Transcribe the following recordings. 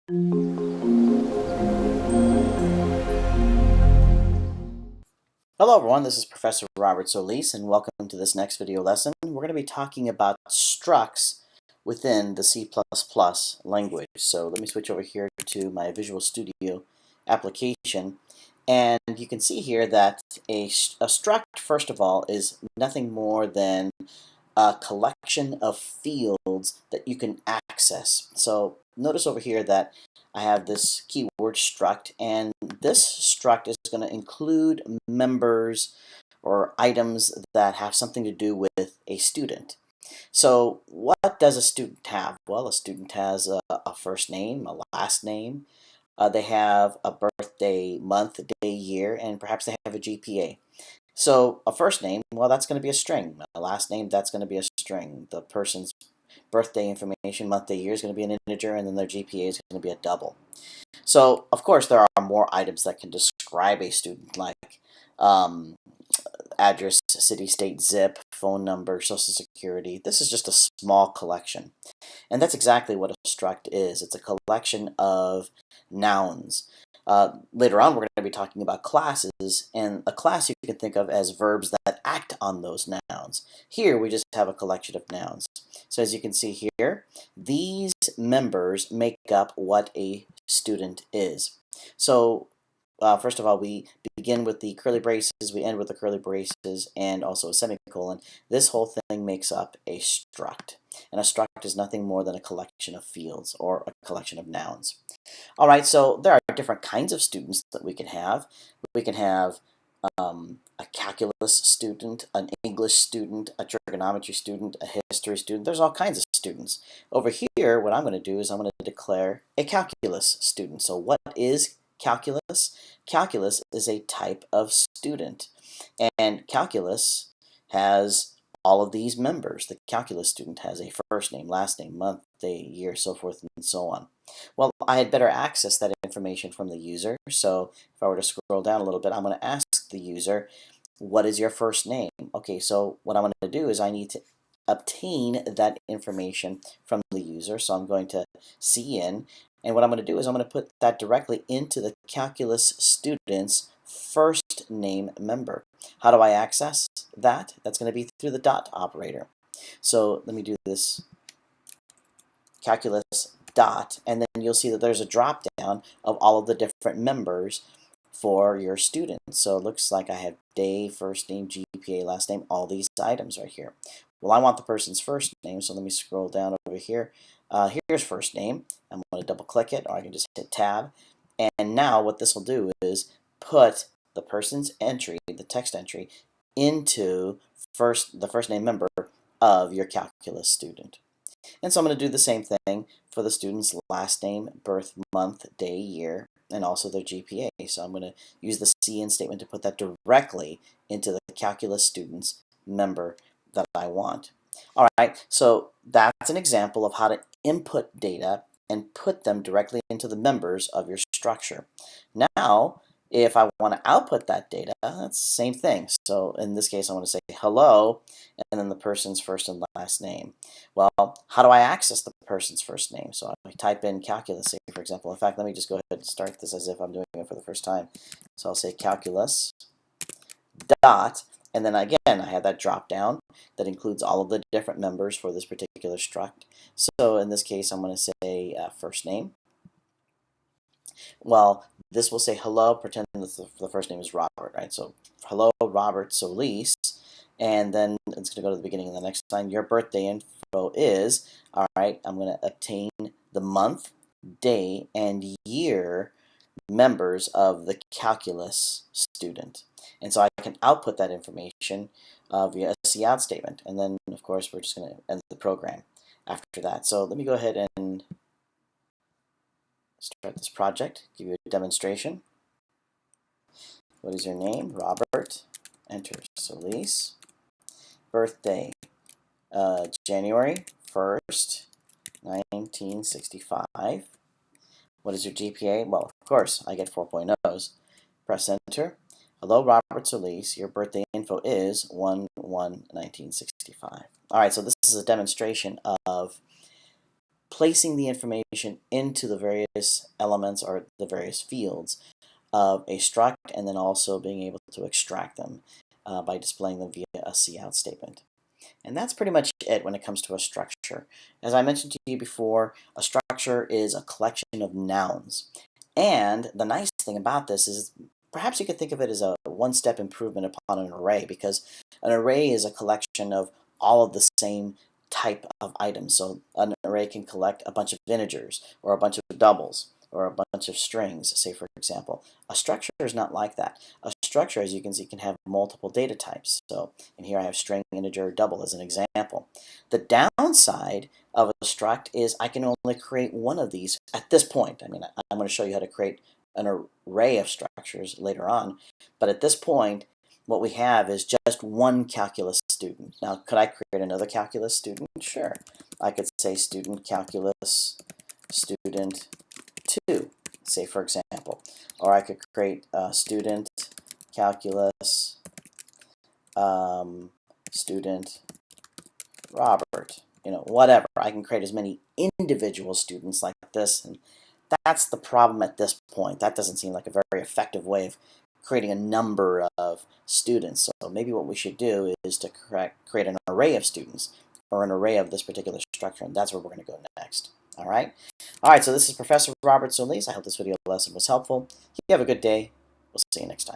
Hello everyone, this is Professor Robert Solis and welcome to this next video lesson. We're going to be talking about structs within the C++ language. So let me switch over here to my Visual Studio application, and you can see here that a struct, first of all, is nothing more than a collection of fields that you can access. So notice over here that I have this keyword struct, and this struct is going to include members or items that have something to do with a student. So what does a student have? Well, a student has a first name, a last name. They have a birthday, month, day, year, and perhaps they have a GPA. So a first name, well, that's going to be a string. A last name, that's going to be a string. The person's birthday information, month, day, year is going to be an integer, and then their GPA is going to be a double. So, of course, there are more items that can describe a student, like address, city, state, zip, phone number, social security. This is just a small collection. And that's exactly what a struct is. It's a collection of nouns. Later on, we're going to be talking about classes, and a class you can think of as verbs that act on those nouns. Here, we just have a collection of nouns. So as you can see here, these members make up what a student is. So first of all, we begin with the curly braces, we end with the curly braces, and also a semicolon. This whole thing makes up a struct. And a struct is nothing more than a collection of fields or a collection of nouns. All right, so there are different kinds of students that we can have. We can have a calculus student, an English student, a trigonometry student, a history student. There's all kinds of students. Over here, what I'm going to do is I'm going to declare a calculus student. So what is calculus? Calculus is a type of student, and calculus has all of these members. The calculus student has a first name, last name, month, day, year, so forth and so on. Well, I had better access that information from the user. So if I were to scroll down a little bit, I'm going to ask the user, what is your first name? Okay, so what I'm going to do is I need to obtain that information from the user. So I'm going to cin, and what I'm going to do is I'm going to put that directly into the calculus student's first name member. How do I access that? That's going to be through the dot operator. So let me do this calculus dot, and then you'll see that there's a drop down of all of the different members for your student. So it looks like I have day, first name, GPA, last name, all these items right here. Well, I want the person's first name, so let me scroll down over here. Here's first name. I'm going to double click it, or I can just hit tab. And now what this will do is put the person's entry, the text entry, into the first name member of your calculus student. And so I'm going to do the same thing for the student's last name, birth, month, day, year, and also their GPA. So I'm going to use the cin statement to put that directly into the calculus student's member that I want. All right, so that's an example of how to input data and put them directly into the members of your structure. Now, if I want to output that data, that's the same thing. So in this case, I want to say hello, and then the person's first and last name. Well, how do I access the person's first name? So I type in calculus, say, for example. In fact, let me just go ahead and start this as if I'm doing it for the first time. So I'll say calculus dot, and then again, I have that drop down that includes all of the different members for this particular struct. So in this case, I'm going to say first name. Well, this will say hello, pretend that the first name is Robert, right? So hello, Robert Solis, and then it's going to go to the beginning of the next line. Your birthday info is, all right, I'm going to obtain the month, day, and year members of the calculus student. And so I can output that information via a cout statement. And then, of course, we're just going to end the program after that. So let me go ahead and start this project, give you a demonstration. What is your name? Robert. Enter Solis. Birthday, January 1st, 1965. What is your GPA? Well, of course, I get 4.0s. Press enter. Hello, Robert Solis. Your birthday info is 1/1/1965. All right, so this is a demonstration of placing the information into the various elements or the various fields of a struct, and then also being able to extract them by displaying them via a cout statement. And that's pretty much it when it comes to a structure. As I mentioned to you before, a structure is a collection of nouns. And the nice thing about this is perhaps you could think of it as a one-step improvement upon an array, because an array is a collection of all of the same type of items. So an array can collect a bunch of integers or a bunch of doubles or a bunch of strings, say for example. A structure is not like that. A structure, as you can see, can have multiple data types. So in here I have string, integer, double as an example. The downside of a struct is I can only create one of these at this point. I mean, I'm going to show you how to create an array of structures later on, but at this point what we have is just one calculus student. Now, could I create another calculus student? Sure. I could say student calculus student 2, say for example. Or I could create student calculus student Robert, whatever. I can create as many individual students like this, and that's the problem at this point. That doesn't seem like a very effective way of creating a number of students. So maybe what we should do is to create an array of students, or an array of this particular structure, and that's where we're going to go next. All right? All right, so this is Professor Robert Solis. I hope this video lesson was helpful. You have a good day. We'll see you next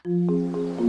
time.